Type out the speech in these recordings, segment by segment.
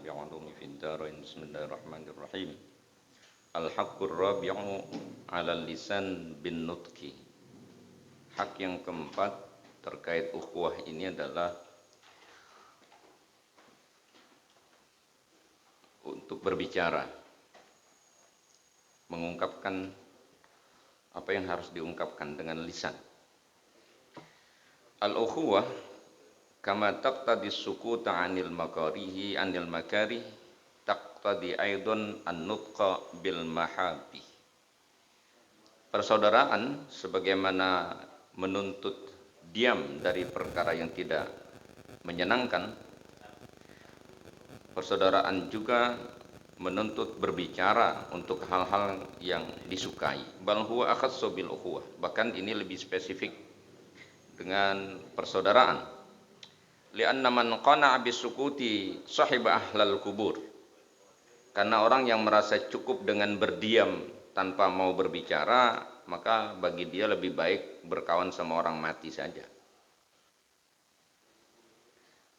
بعلوم في الدارين بسم الله الرحمن الرحيم الحق الرابع على اللسان بالنطق. Hak yang keempat terkait ukhuwah ini adalah untuk berbicara, mengungkapkan apa yang harus diungkapkan dengan lisan. Al-ukhuwah kama taqtadi sukuta anil makarih taqtadi aidon an-nutqa bil mahabi. Persaudaraan sebagaimana menuntut diam dari perkara yang tidak menyenangkan, persaudaraan juga menuntut berbicara untuk hal-hal yang disukai. Bal huwa akhassu bil ukhuwah. Bahkan ini lebih spesifik dengan persaudaraan. Li'anna man qana'a bisukuti sahiba ahlal kubur. Karena orang yang merasa cukup dengan berdiam tanpa mau berbicara, maka bagi dia lebih baik berkawan sama orang mati saja.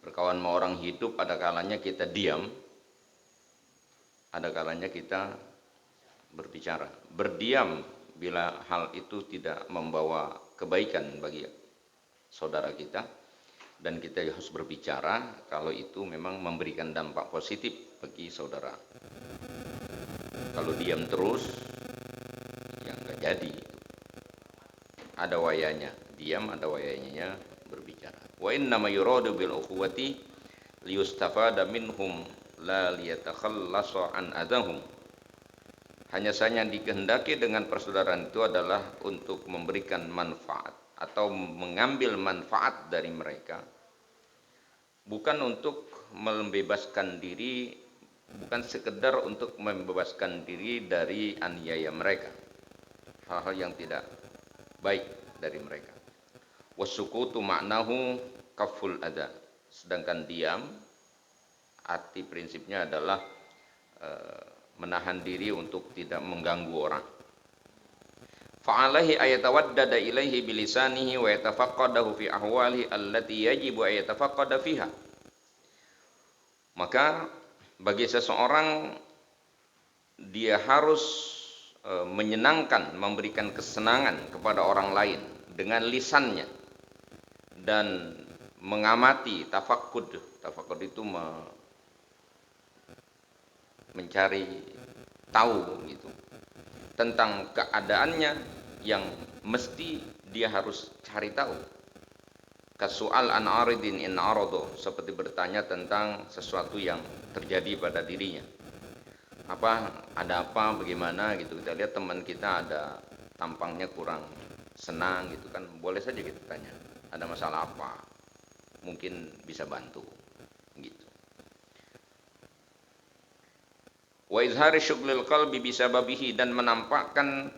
Berkawan sama orang hidup, ada kalanya kita diam, ada kalanya kita berbicara. Berdiam bila hal itu tidak membawa kebaikan bagi saudara kita, dan kita harus berbicara kalau itu memang memberikan dampak positif bagi saudara. Kalau diam terus, ya nggak jadi. Ada wayanya diam, ada wayanya berbicara. Wa innama yuradu bil ukhuwati liyustafada minhum la liyatakhallasa an adahum. Hanya saja dikehendaki dengan persaudaraan itu adalah untuk memberikan manfaat atau mengambil manfaat dari mereka, bukan untuk membebaskan diri, bukan sekedar untuk membebaskan diri dari aniaya mereka, hal-hal yang tidak baik dari mereka. Wasukutu maknahu kaful ada. Sedangkan diam, arti prinsipnya adalah menahan diri untuk tidak mengganggu orang. Fa'alaihi ayatawaddada ilaihi bilisanihi wa yatafaqqadahu fi ahwalihi allati yajibu ayatafaqqada fiha. Maka bagi seseorang, dia harus menyenangkan, memberikan kesenangan kepada orang lain dengan lisannya, dan mengamati tafakkud. Tafakkud itu mencari tahu gitu tentang keadaannya yang mesti dia harus cari tahu. Kasu'al an aridin in arado, seperti bertanya tentang sesuatu yang terjadi pada dirinya. Ada apa, bagaimana gitu. Kita lihat teman kita ada tampangnya kurang senang gitu kan, boleh saja kita tanya, ada masalah apa, mungkin bisa bantu gitu. Wa izhari syughlil qalbi bisababihi, dan menampakkan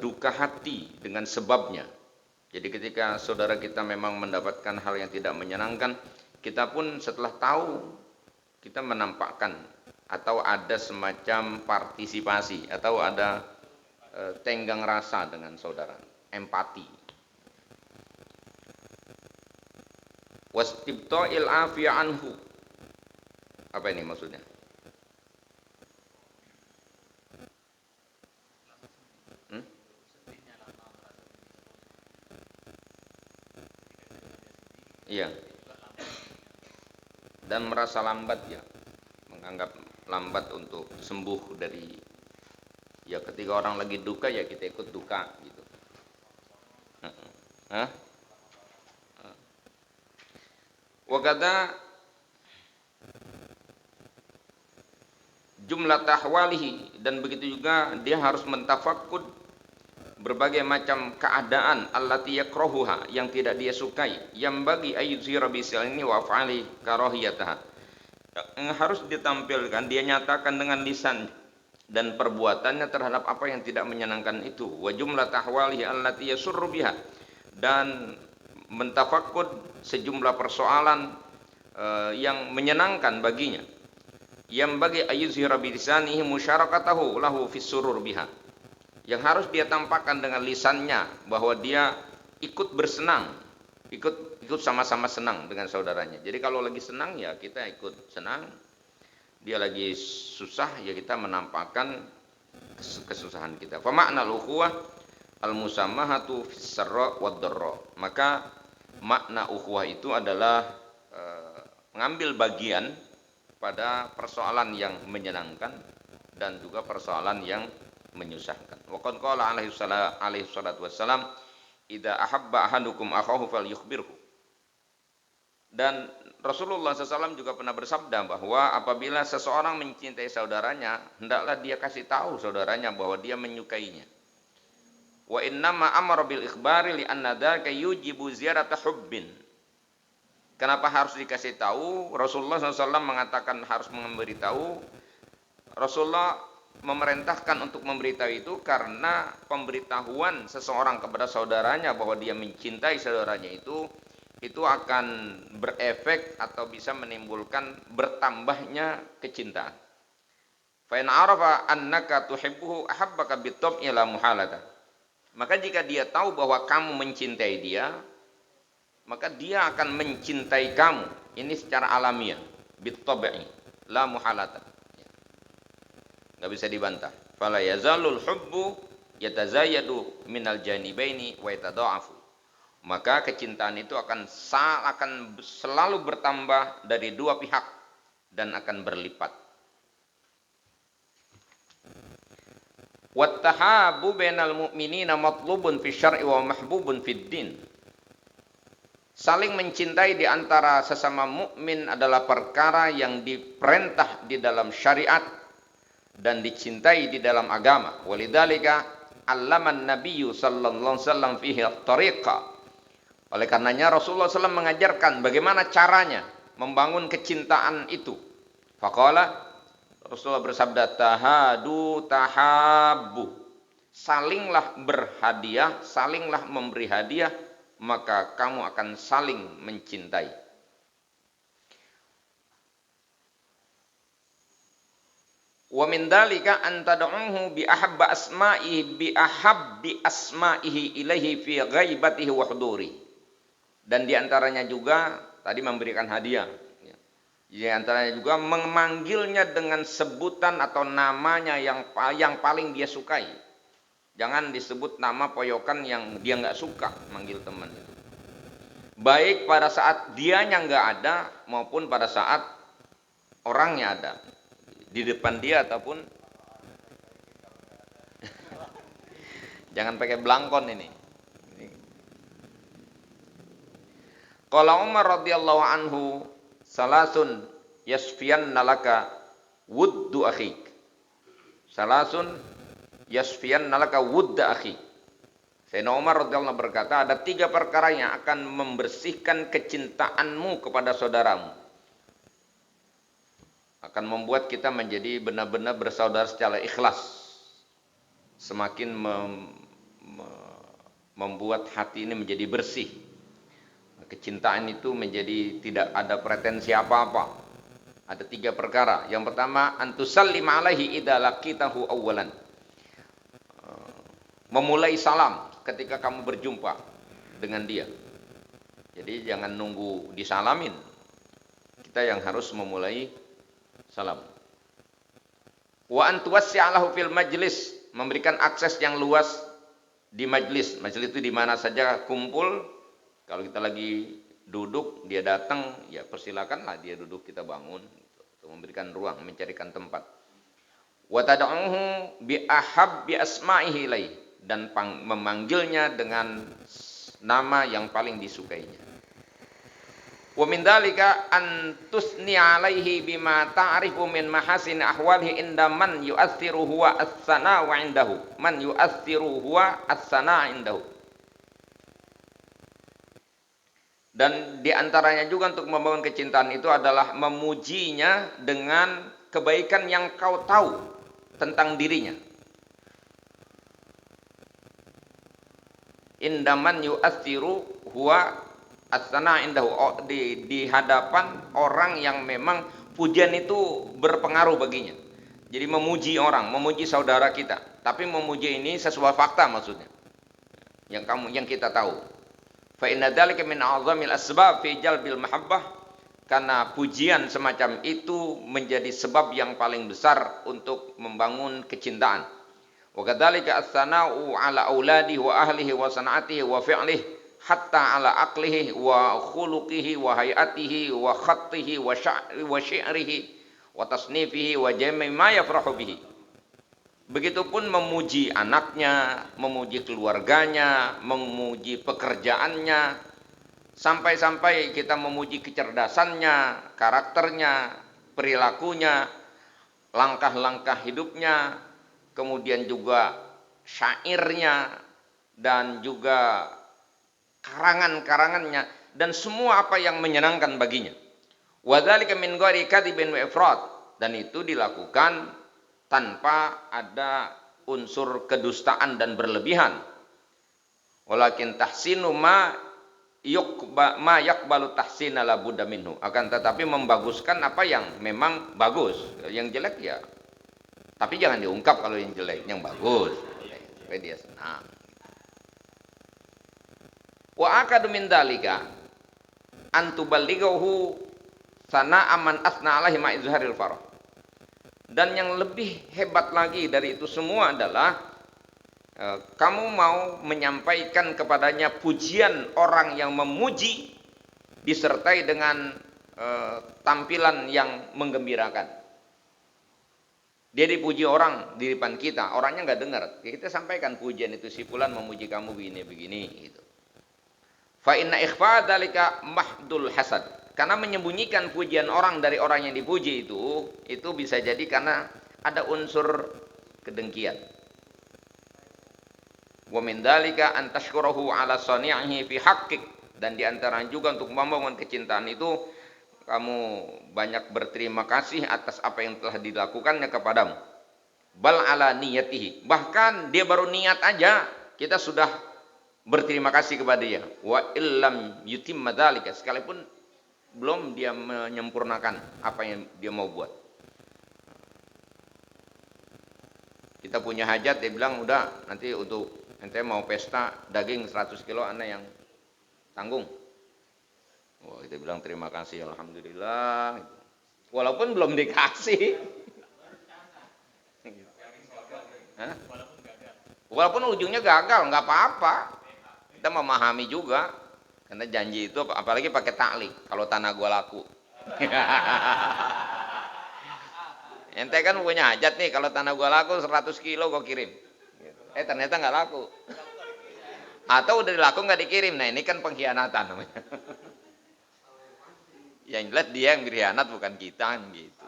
duka hati dengan sebabnya. Jadi ketika saudara kita memang mendapatkan hal yang tidak menyenangkan, kita pun setelah tahu, kita menampakkan atau ada semacam partisipasi atau ada tenggang rasa dengan saudara, empati. Wastibta'il afiya anhu. Apa ini maksudnya? Iya. Dan merasa lambat, ya, menganggap lambat untuk sembuh dari, ya ketika orang lagi duka ya kita ikut duka gitu. Wakada jumlah tahwalihi, dan begitu juga dia harus mentafakkud berbagai macam keadaan allati yakrahuha, yang tidak dia sukai, yang bagi ayyuzhira bisilni wa fa'ali karahiyataha, yang harus ditampilkan, dia nyatakan dengan lisan dan perbuatannya terhadap apa yang tidak menyenangkan itu. Wa jumlah tahwalihi allati yasurru biha, dan mentafakkud sejumlah persoalan yang menyenangkan baginya, yang bagi ayyuzhira bilisanihi musyarakatahu lahu fis surur biha, yang harus dia tampakkan dengan lisannya bahwa dia ikut bersenang, ikut sama-sama senang dengan saudaranya. Jadi kalau lagi senang ya kita ikut senang, dia lagi susah, ya kita menampakkan kesusahan kita. Fa ma'nal ukhuwah al-musammahatu fis sarra wad dharra. Maka makna ukhuwah itu adalah mengambil bagian pada persoalan yang menyenangkan dan juga persoalan yang menyusahkan. Wa qad qala alaihi salatu wassalam, idza ahabba ahadukum akhahu falyukhbirhu. Dan Rasulullah SAW juga pernah bersabda bahwa apabila seseorang mencintai saudaranya, hendaklah dia kasih tahu saudaranya bahwa dia menyukainya. Wa innama amara bil ikhbari li anna dzaka yujibu ziyarata hubbin. Kenapa harus dikasih tahu? Rasulullah SAW mengatakan harus memberitahu. Rasulullah memerintahkan untuk memberitahu itu karena pemberitahuan seseorang kepada saudaranya bahwa dia mencintai saudaranya itu akan berefek atau bisa menimbulkan bertambahnya kecintaan. Fa in arafa annaka tuhibbuhu ahabbaka bitab'i la muhalata. Maka jika dia tahu bahwa kamu mencintai dia, maka dia akan mencintai kamu. Ini secara alamiah, bitab'i la muhalata. Enggak bisa dibantah. Fala yazalul hubbu yatazayyadu minal janibaini wa yatada'afu. Maka kecintaan itu akan selalu bertambah dari dua pihak dan akan berlipat. Wattahabu bainal mu'minina matlubun fi syar'i wa mahbubun fid din. Saling mencintai di antara sesama mukmin adalah perkara yang diperintah di dalam syariat dan dicintai di dalam agama. Walidzalika 'allaman nabiyyu sallallahu alaihi wasallam fihi at-tariqa. Oleh karenanya Rasulullah SAW mengajarkan bagaimana caranya membangun kecintaan itu. Faqala, Rasulullah bersabda, tahadu tahabbu. Salinglah berhadiah, salinglah memberi hadiah, maka kamu akan saling mencintai. Wa min dzalika an tad'uhu bi ahabbi asma'ihi ilaihi fi ghaibatihi wa huduri. Dan diantaranya juga tadi memberikan hadiah. Diantaranya juga memanggilnya dengan sebutan atau namanya yang paling dia sukai. Jangan disebut nama poyokan yang dia nggak suka manggil teman itu. Baik pada saat dianya nggak ada maupun pada saat orangnya ada. Di depan dia ataupun jangan pakai belangkon ini. Qala Umar radhiyallahu anhu, salasun yasfiyanna laka wuddu akhik. Salasun yasfiyanna laka wudda akhik. Sayyidina Umar radhiyallahu berkata, ada 3 perkara yang akan membersihkan kecintaanmu kepada saudaramu. Akan membuat kita menjadi benar-benar bersaudara secara ikhlas. Semakin membuat hati ini menjadi bersih. Kecintaan itu menjadi tidak ada pretensi apa-apa. Ada 3 perkara. Yang pertama, antusallim alaihi idza laqitahu awwalan. Memulai salam ketika kamu berjumpa dengan dia. Jadi jangan nunggu disalamin. Kita yang harus memulai salam. Wa antuwassi'a lahu fil majlis, memberikan akses yang luas di majlis. Majlis itu di mana saja kumpul. Kalau kita lagi duduk, dia datang, ya persilakanlah dia duduk, kita bangun untuk memberikan ruang, mencarikan tempat. Wa tad'uhu bi ahabbi asma'ihi ilaihi, dan memanggilnya dengan nama yang paling disukainya. Wa min dzalika an tusni alaihi bima ta'rifu min mahasin ahwalihi inda man yu'athiru huwa as-sana wa indahu. Man yu'athiru huwa as-sana indahu. Dan diantaranya juga untuk membangun kecintaan itu adalah memujinya dengan kebaikan yang kau tahu tentang dirinya. Indaman yu'athiru huwa as-sana indahu, di hadapan orang yang memang pujian itu berpengaruh baginya. Jadi memuji orang, memuji saudara kita, tapi memuji ini sesuai fakta maksudnya. Yang kita tahu. Fa inna dzalika min a'zamil asbab fi jalbil mahabbah, karena pujian semacam itu menjadi sebab yang paling besar untuk membangun kecintaan. Wa kadzalika as-sana'u 'ala auladihi wa ahlihi wa sana'atihi wa fi'lihi hatta 'ala aqlihi wa khuluqihi wa hayatihi wa khattihi wa syi'rihi wa tasnifihi wa jami' ma yafrahu bihi. Begitupun memuji anaknya, memuji keluarganya, memuji pekerjaannya, sampai-sampai kita memuji kecerdasannya, karakternya, perilakunya, langkah-langkah hidupnya, kemudian juga syairnya, dan juga karangan-karangannya, dan semua apa yang menyenangkan baginya. Wa dzalika min ghairi kadzibin wa ifrat, dan itu dilakukan tanpa ada unsur kedustaan dan berlebihan. Walakin tahsinu ma yaqbalu tahsina la budda minhu, akan tetapi membaguskan apa yang memang bagus. Yang jelek ya, tapi jangan diungkap kalau yang jelek, yang bagus supaya dia senang. Wa akadu min dalika an tuballighahu sana'a man asna alaihi ma izharil farah. Dan yang lebih hebat lagi dari itu semua adalah kamu mau menyampaikan kepadanya pujian orang yang memuji disertai dengan tampilan yang menggembirakan. Dia dipuji orang di depan kita, orangnya nggak dengar. Kita sampaikan pujian itu, si fulan memuji kamu begini-begini gitu. Fa inna ikhfa dzalika mahdul hasad. Karena menyembunyikan pujian orang dari orang yang dipuji itu bisa jadi karena ada unsur kedengkian. Wa min dzalika an tashkurahu ala sani'ihi fi haqqik, dan di antara juga untuk membangun kecintaan itu kamu banyak berterima kasih atas apa yang telah dilakukannya kepadamu. Bal ala niyatihi, bahkan dia baru niat aja kita sudah berterima kasih kepada dia. Wa illam yutimma dzalika, sekalipun belum dia menyempurnakan apa yang dia mau buat. Kita punya hajat, dia bilang udah nanti untuk ente mau pesta daging 100 kilo anda yang tanggung. Wah, kita bilang terima kasih, alhamdulillah. Walaupun belum dikasih. Hah? Walaupun ujungnya gagal, nggak apa-apa. Kita memahami juga. Karena janji itu apalagi pakai taklik, kalau tanah gua laku. Ente kan punya hajat nih, kalau tanah gua laku 100 kilo gua kirim. Ternyata nggak laku. Atau udah laku nggak dikirim. Nah ini kan pengkhianatan namanya. Yang jelas dia yang berkhianat, bukan kita gitu.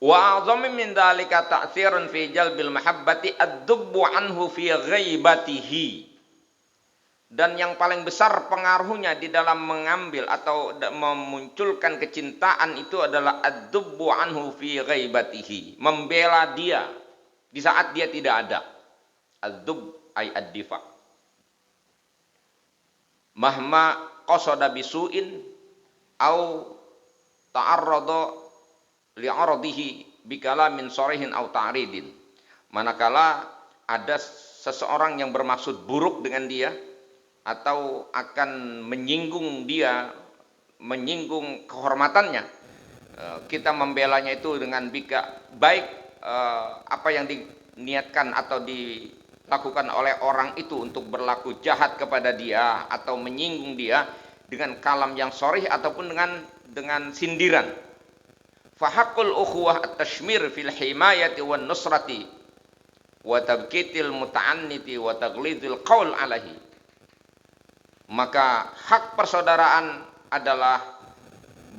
Wa a'dhamu min dzalika ta'thirun fi jalbil mahabbati ad-dubbu anhu fi ghaibatihi. Dan yang paling besar pengaruhnya di dalam mengambil atau memunculkan kecintaan itu adalah ad-dubbu anhu fi ghaibatihi, membela dia di saat dia tidak ada. Ad-dub ay ad-difa. Mahma qasada bisu'in au ta'arrada li'aradihi bikalamin sorihin au ta'ridin. Manakala ada seseorang yang bermaksud buruk dengan dia atau akan menyinggung dia, menyinggung kehormatannya, kita membelanya itu dengan baik apa yang diniatkan atau dilakukan oleh orang itu untuk berlaku jahat kepada dia atau menyinggung dia dengan kalam yang sorih ataupun dengan sindiran. Fahaqqul ukhuwah at-tashmir fil himayati wan nusrati wa tabkitil muta'anniti wa taghlidil qaul alaihi. Maka hak persaudaraan adalah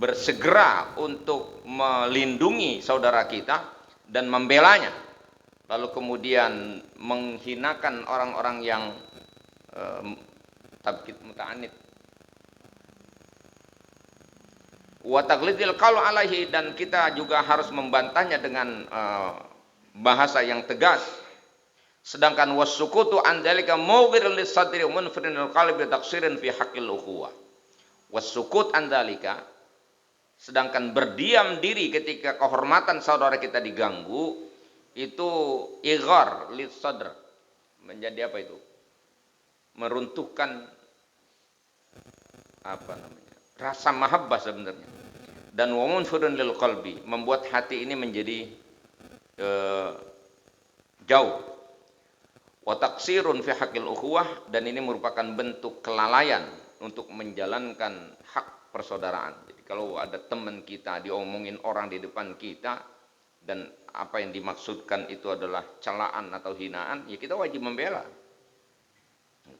bersegera untuk melindungi saudara kita dan membelanya, lalu kemudian menghinakan orang-orang yang tabkit muta'annit wa taghlidil qaul alaihi, dan kita juga harus membantahnya dengan bahasa yang tegas. Sedangkan wasukutu an dzalika mawghirul lisadri munfirinul qalbi taqsirin fi haqqil ukhuwah. Wasukut an dzalika, sedangkan berdiam diri ketika kehormatan saudara kita diganggu itu ighar lisadr, menjadi apa itu? Meruntuhkan apa namanya, rasa mahabbah sebenarnya. Dan wa munfirun lil qalbi, membuat hati ini menjadi jauh. Wa taqsirun fi haqqil ukhuwah, dan ini merupakan bentuk kelalaian untuk menjalankan hak persaudaraan. Jadi kalau ada teman kita diomongin orang di depan kita dan apa yang dimaksudkan itu adalah celaan atau hinaan, ya kita wajib membela.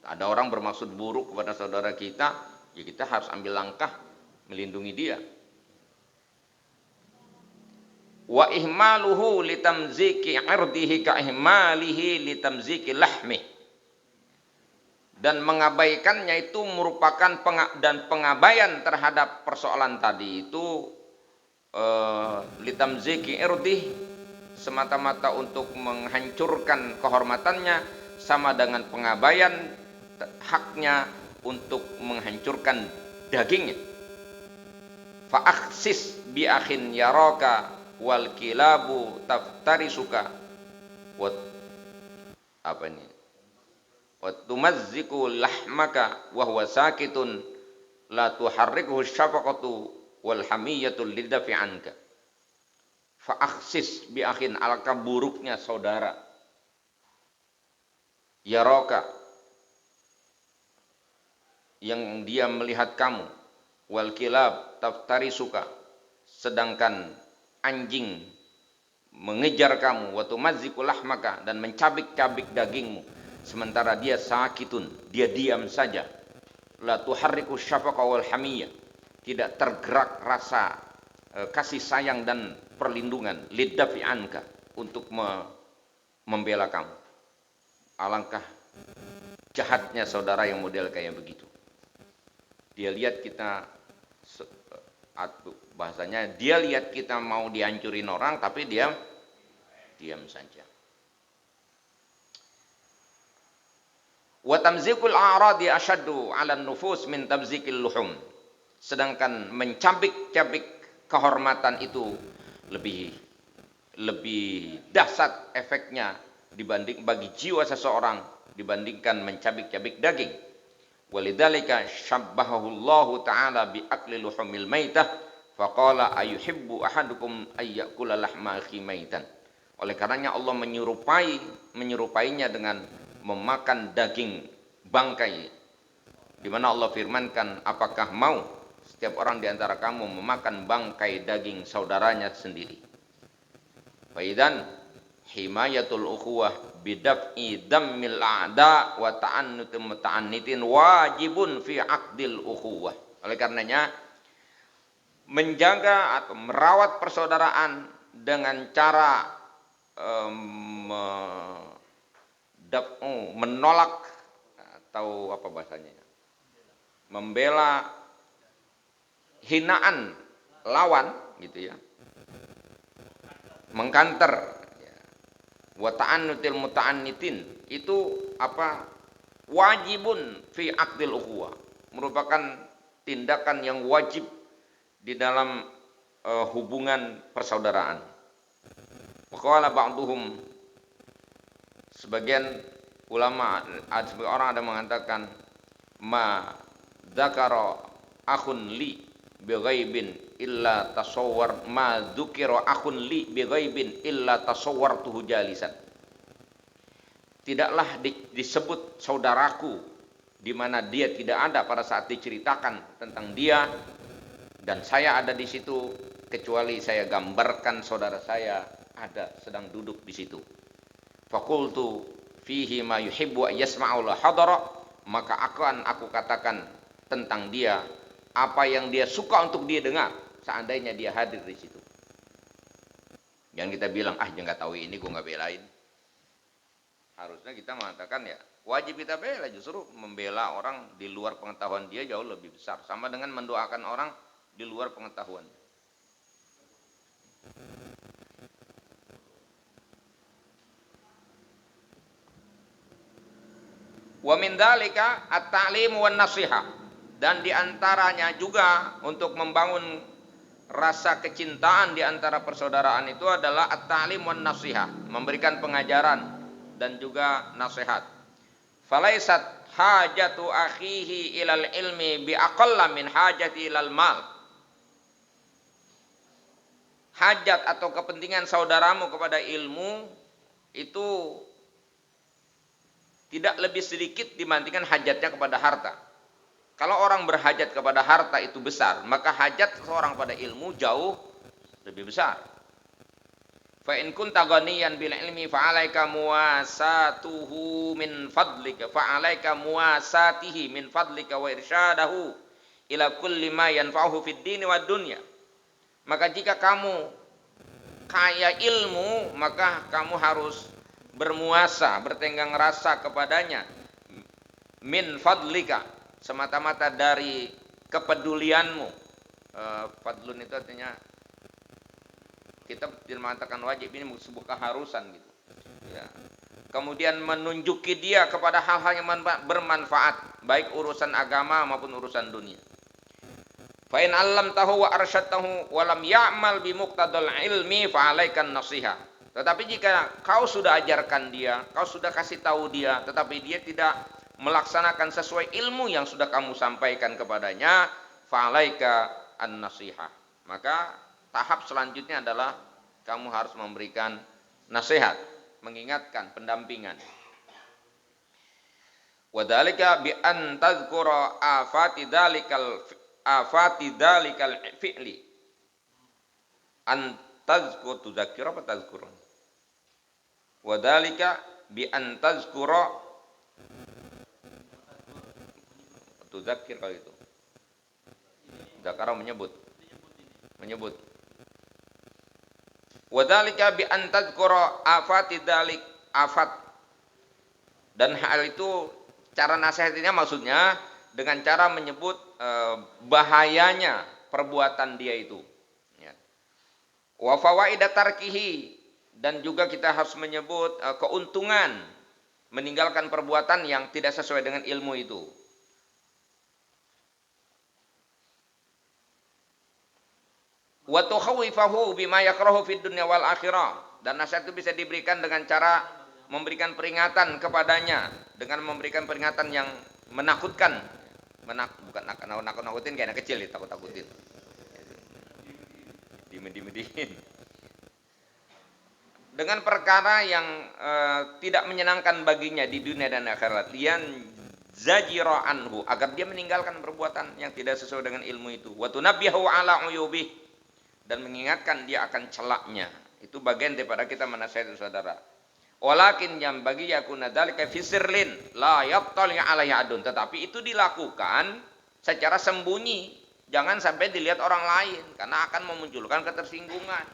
Ada orang bermaksud buruk kepada saudara kita, ya kita harus ambil langkah melindungi dia. Wa ihmaluhu litamziki 'irdihi ka ihmalihi litamziki lahmi. Dan mengabaikannya itu merupakan pengabaian terhadap persoalan tadi itu litamziki 'irdihi, semata-mata untuk menghancurkan kehormatannya, sama dengan pengabaian haknya untuk menghancurkan dagingnya. Fa akhsis bi akhin yaraka wal kilabu taftarisuka wa apa ini, wa tumazziku lahmaka wa huwa sakitun la tuharrikuhu syafaqatu wal hamiyatu lidafi anka. Fa akhsis bi akhin, alangkah buruknya saudara yaraka, yang dia melihat kamu, wal kilab taftarisuka, sedangkan anjing mengejar kamu, wa tumazziku lahmaka, dan mencabik-cabik dagingmu, sementara dia sakitun, dia diam saja, la tuharriku syafaqa wal hamiyah, tidak tergerak rasa kasih sayang dan perlindungan, lidafi anka, untuk membela kamu. Alangkah jahatnya saudara yang model kayak begitu. Dia lihat kita, bahasanya dia lihat kita mau dihancurin orang, tapi dia diam saja. Wa tamzikul a'radi asyaddu 'ala nufus min tamzikil luhum. Sedangkan mencabik-cabik kehormatan itu lebih dahsyat efeknya bagi jiwa seseorang dibandingkan mencabik-cabik daging. Walidzalika syabbahahu Allah Ta'ala bi akli luhumil maitah faqala ayuhibbu ahadukum ayyakula lahma akhi maitan. Oleh karenanya Allah menyerupainya dengan memakan daging bangkai, di mana Allah firmankan, apakah mau setiap orang di antara kamu memakan bangkai daging saudaranya sendiri. Faidan himayatul ukhuwah bidaf'i dammil a'da wa ta'annutil muta'annitin wajibun fi aqdil ukhuwah. Oleh karenanya menjaga atau merawat persaudaraan dengan cara menolak atau apa bahasanya, membela hinaan lawan gitu ya, mengkanter. Wa ta'annutil muta'annitin itu apa? Wajibun fi aqdil ukhuwah, merupakan tindakan yang wajib di dalam hubungan persaudaraan. Wa qala ba'duhum, sebagian ulama, sebagian orang ada mengatakan, ma dzakara akhun li bi ghaibin illa tasawwar ma dzukira akhun li bi ghaibin illa tasawwartuhu jalisan. Tidaklah disebut saudaraku di mana dia tidak ada pada saat diceritakan tentang dia dan saya ada di situ, kecuali saya gambarkan saudara saya ada sedang duduk di situ. Faqultu fihi ma yuhibbu yasma'u la hadara, maka akan aku katakan tentang dia apa yang dia suka untuk dia dengar seandainya dia hadir di situ. Jangan kita bilang, dia nggak tahu ini, gue nggak belain. Harusnya kita mengatakan ya wajib kita bela, justru membela orang di luar pengetahuan dia jauh lebih besar, sama dengan mendoakan orang di luar pengetahuan. Wa min dzalika at-ta'lim wan nasihah, dan diantaranya juga untuk membangun rasa kecintaan di antara persaudaraan itu adalah at-ta'lim wan nasihah, memberikan pengajaran dan juga nasihat. Falaisat hajatu akhihi ilal ilmi bi aqalla min hajati ilal mal. Hajat atau kepentingan saudaramu kepada ilmu itu tidak lebih sedikit dibandingkan hajatnya kepada harta. Kalau orang berhajat kepada harta itu besar, maka hajat seorang pada ilmu jauh lebih besar. Fa in kunta ghaniyan bil ilmi fa 'alaika muwasatuhu min fadlika fa 'alaika muwasatihi min fadlika wa irsyadahu ila kulli ma yanfa'uhu fid dini wad dunya. Maka jika kamu kaya ilmu, maka kamu harus bermuasa, bertenggang rasa kepadanya min fadlika, semata-mata dari kepedulianmu. Fadlun itu artinya kita tidak mengatakan wajib, ini sebuah keharusan gitu. Ya. Kemudian menunjuki dia kepada hal-hal yang bermanfaat, baik urusan agama maupun urusan dunia. Fa in 'allamtahu wa arsyadtahu wa lam ya'mal bi muqtadal ilmi fa 'alaikan nasiha. Tetapi jika kau sudah ajarkan dia, kau sudah kasih tahu dia, tetapi dia tidak melaksanakan sesuai ilmu yang sudah kamu sampaikan kepadanya, fa 'alaika an-nasiha. Maka tahap selanjutnya adalah kamu harus memberikan nasihat, mengingatkan, pendampingan. Wa dzalika bi an tadhkura afati dzalikal fi'li. An tadhkur tudzakir apa tadhkur? Wa dzalika bi an tadhkura tudzakir kalau itu. Zakara menyebut. Wa dzalika bi an tadhkura afati dzalik afat. Dan hal itu cara nasihatnya maksudnya dengan cara menyebut bahayanya perbuatan dia itu. Ya. Wa fawaida tarkihi, dan juga kita harus menyebut keuntungan meninggalkan perbuatan yang tidak sesuai dengan ilmu itu. Wa tukhawifahu bima yakrahu fid dunya wal akhirah, dan nasihat itu bisa diberikan dengan cara memberikan peringatan kepadanya, dengan memberikan peringatan yang menakutkan. Bukan nakut-nakutin kayak anak kecil, takut-takutin. Dimedihin. Dengan perkara yang tidak menyenangkan baginya di dunia dan akhirat. Lian zajira anhu, agar dia meninggalkan perbuatan yang tidak sesuai dengan ilmu itu. Wa tunabbihu ala uyubih, dan mengingatkan dia akan celaknya. Itu bagian daripada kita menasihati saudara. Walakin yang bagi yakuna dzalika fi sirrin la yattali alaihi adun, tetapi itu dilakukan secara sembunyi, jangan sampai dilihat orang lain karena akan memunculkan ketersinggungan.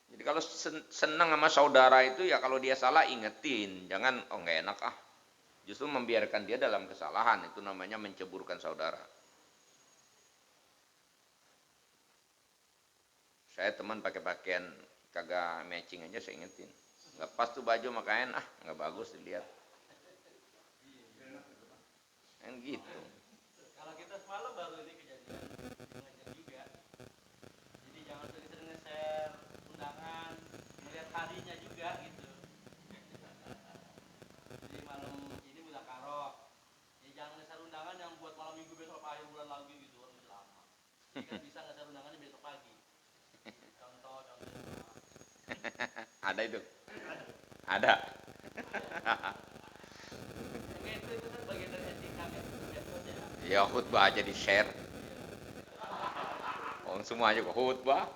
Jadi kalau senang sama saudara itu ya kalau dia salah ingetin, jangan enggak enak Justru membiarkan dia dalam kesalahan, itu namanya menceburkan saudara. Saya teman pakai pakaian kagak matching aja saya ingetin. Nggak pas tuh baju makanya nggak bagus dilihat. Kan gitu. Kalau kita semalam baru ini kejadian ngajar juga. Jadi jangan sering-sering nge-share undangan, melihat harinya juga gitu. Jadi malam ini Muzakarah. Ya jangan nge-share undangan yang buat malam minggu besok akhir bulan lagi gitu kan masih lama. Jadi kan bisa nge-share undangannya besok pagi. Contoh. Ada itu. Ada. Itu kan bagian dari etika kan. Ya khutbah aja di share. Semua juga khutbah.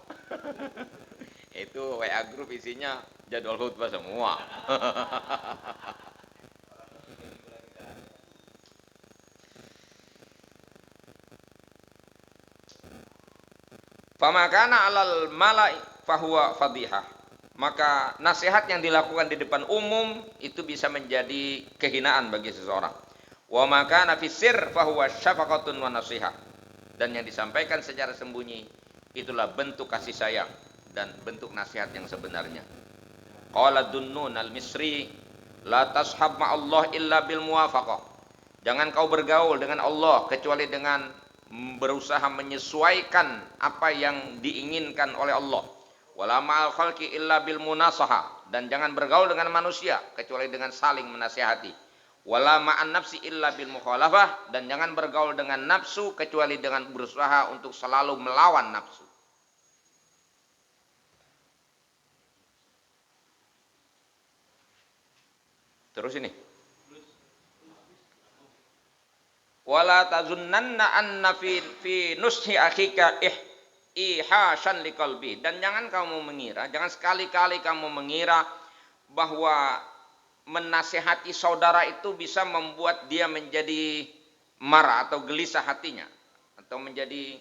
Itu WA group isinya jadwal khutbah semua. Famakana alal malai fahuwa fadihah. Maka nasihat yang dilakukan di depan umum itu bisa menjadi kehinaan bagi seseorang. Wa makana fisir fahuwa syafaqatun wa nasihah. Dan yang disampaikan secara sembunyi itulah bentuk kasih sayang dan bentuk nasihat yang sebenarnya. Qala Dunnun al-Misri, la tashab ma'allah illa bil muwafaqah. Jangan kau bergaul dengan Allah kecuali dengan berusaha menyesuaikan apa yang diinginkan oleh Allah. Wala ma'al khalqi illa bil munasaha, dan jangan bergaul dengan manusia kecuali dengan saling menasihati. Wala ma'an nafsi illa bil mukhalafah, dan jangan bergaul dengan nafsu kecuali dengan berusaha untuk selalu melawan nafsu. Terus ini. Wala tazunnanna anna fi nushi akhika ihashan liqalbi, dan jangan kamu mengira, jangan sekali-kali kamu mengira bahwa menasihati saudara itu bisa membuat dia menjadi marah atau gelisah hatinya atau menjadi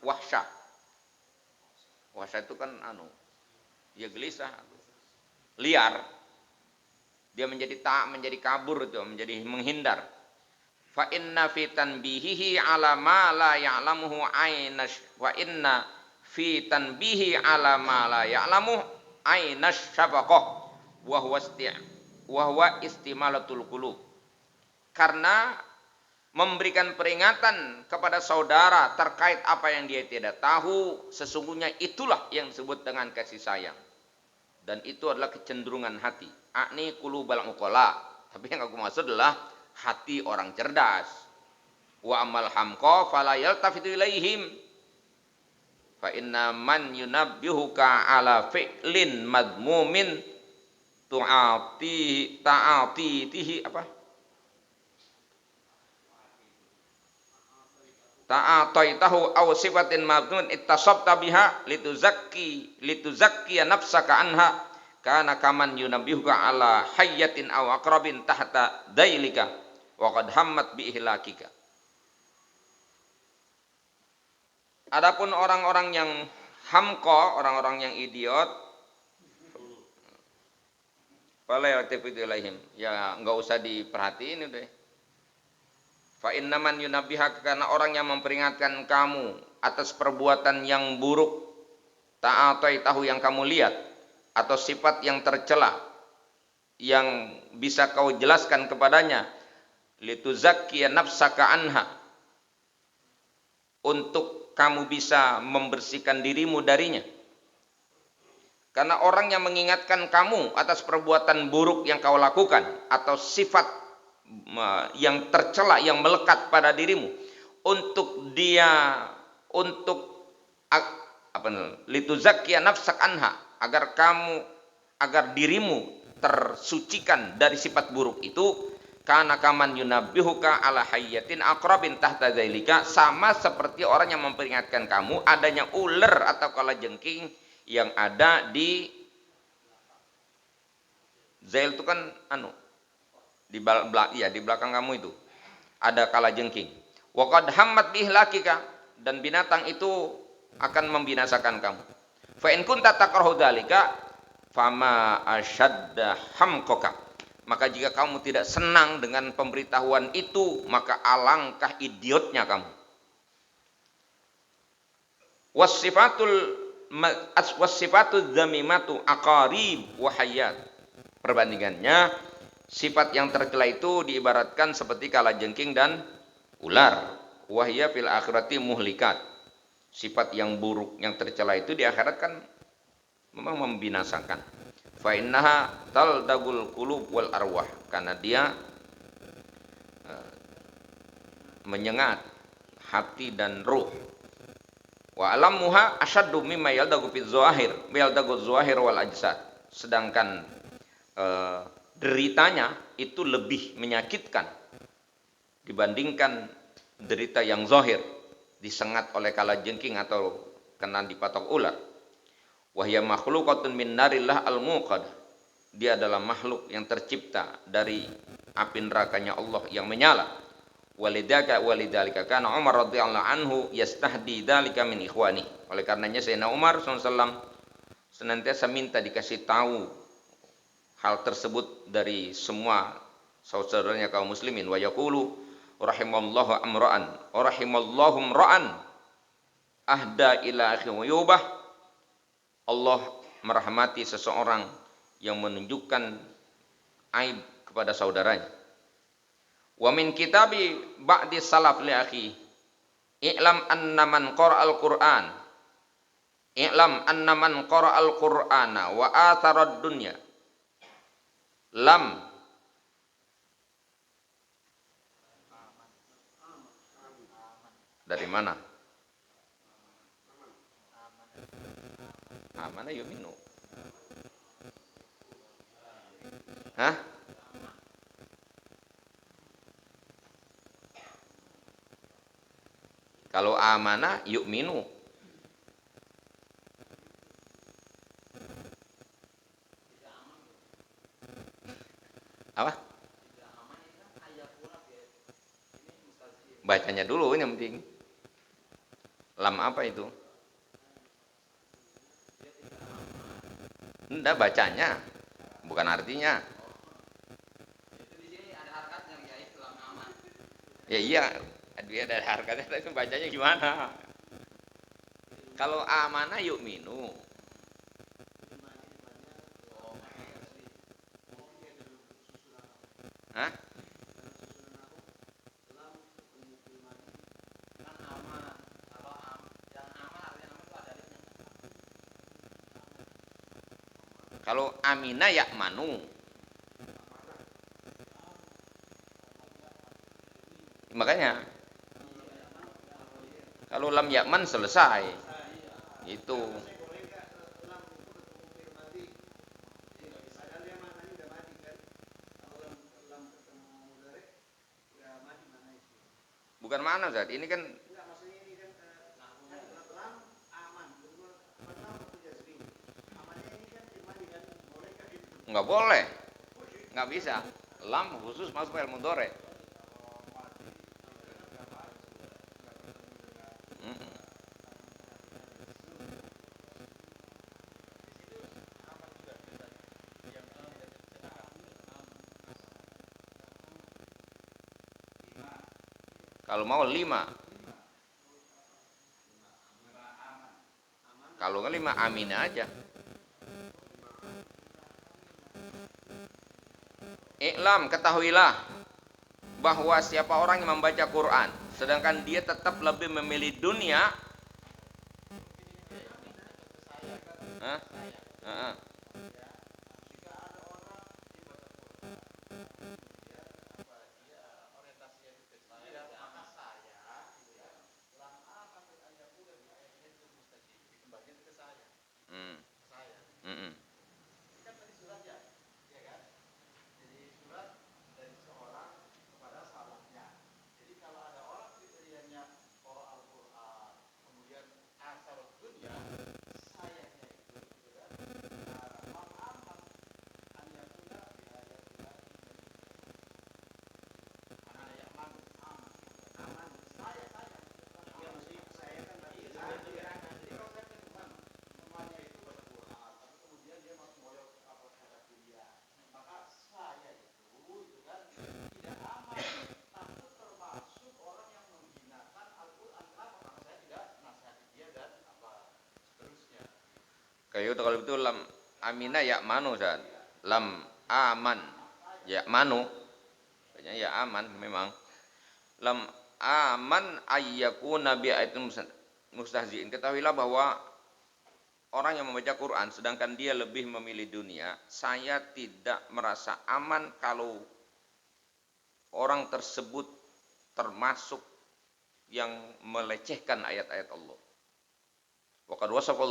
wahsyah. Wahsyah itu kan dia gelisah, liar. Dia menjadi menjadi kabur itu, menjadi menghindar. Fa inna fi tanbihihi ala ma la ya'lamuhu aynash wa inna fi tanbihi ala ma la ya'lamuhu aynash syafaqah wa huwa istimalatul qulub. Karena memberikan peringatan kepada saudara terkait apa yang dia tidak tahu, sesungguhnya itulah yang disebut dengan kasih sayang. Dan itu adalah kecenderungan hati. Akni qulubal uqala. Tapi yang aku maksud adalah hati orang cerdas. Wa amal hamqa fala yaltafitu ilaihim. Fa inna man yunabbihuka ala fi'lin madmumin ta'atihi apa? Ta'ataitahu aw sifatin mabnun ittasabta biha lituzakki nafsaka anha kana kaman yunabbihuka ala hayyatin aw aqrabin tahta dailika wa qad hammat bi ihlakika. Adapun orang-orang yang hamqa, orang-orang yang idiot, fala yaltafitu ilaihim, ya enggak usah diperhatiin udah. Fa innaman yunabbihaka, karena orang yang memperingatkan kamu atas perbuatan yang buruk, ta'ataitahu yang kamu lihat, atau sifat yang tercela yang bisa kau jelaskan kepadanya, lituzakkiya nafsaka anha, untuk kamu bisa membersihkan dirimu darinya. Karena orang yang mengingatkan kamu atas perbuatan buruk yang kau lakukan atau sifat yang tercela yang melekat pada dirimu, untuk lituzakkiya nafsak anha, agar dirimu tersucikan dari sifat buruk itu, kana kaman yunabbihuka ala hayyatin aqrabin tahta zailika, sama seperti orang yang memperingatkan kamu adanya ular atau kalajengking yang ada di zail itu kan di belakang kamu itu ada kalajengking. Wa qad hammat bihlakika, dan binatang itu akan membinasakan kamu. Fa in kunta takrahu dzalika fama ashadda hamqaka, maka jika kamu tidak senang dengan pemberitahuan itu, maka alangkah idiotnya kamu. Wasifatul dzamimatu aqarib wa hayyat, perbandingannya sifat yang tercela itu diibaratkan seperti kalajengking dan ular. Wahya fil akhirati muhlikat, sifat yang buruk yang tercela itu di akhirat kan memang membinasakan. Fa innaha taldagul qulub wal arwah, karena dia menyengat hati dan ruh. Wa alamuha asyaddu mimma yaldagu fi dzahir wal ajsad, sedangkan deritanya itu lebih menyakitkan dibandingkan derita yang zahir, disengat oleh kalajengking atau kena dipatok ular. Wahya makhluqatun min narillah al-muqad, dia adalah makhluk yang tercipta dari api nerakanya Allah yang menyala. Walidhalika kana Umar radhiyallahu anhu yastahdi dzalika min ikhwani, oleh karenanya Sayyidina Umar SAW senantiasa minta dikasih tahu hal tersebut dari semua saudara-saudaranya kaum muslimin. Wa yaqulu rahimallahu amra'an wa rahimallahu amra'an ahda ila akhi yubah, Allah merahmati seseorang yang menunjukkan aib kepada saudaranya. Wa min kitabi ba'di salaf li akhi i'lam anna man qara'al qur'an i'lam anna man qara'al qur'ana wa atharad dunya Lam. Dari mana? Amana yu'minu. Hah? Kalau amana yu'minu. Apa? Bacanya dulu yang penting. Lam apa itu? Enggak, bacanya, bukan artinya. Ya iya, dia ada harganya, tapi bacanya gimana? Kalau amanah yu'minu. Hah? Kalau amina ya'manu. Makanya kalau lam ya'man selesai. Itu. Bukan mana Ustaz, ini kan nggak boleh, nggak bisa. Lam khusus masuk fil mudhari. Kalau mau 5. Kalau nggak 5 amina aja. Iklam, ketahuilah bahwa siapa orang yang membaca Quran sedangkan dia tetap lebih memilih dunia. Hah? Heeh. Hmm. Mm-mm. Kayak kalau itu lam amina ya manu Ustaz. Lam aman ya manu. Kayaknya ya aman memang. Lam aman ayyakuna bi ayatin mustahziin. Ketahuilah bahwa orang yang membaca Quran sedangkan dia lebih memilih dunia, saya tidak merasa aman kalau orang tersebut termasuk yang melecehkan ayat-ayat Allah. Wa qad wasafa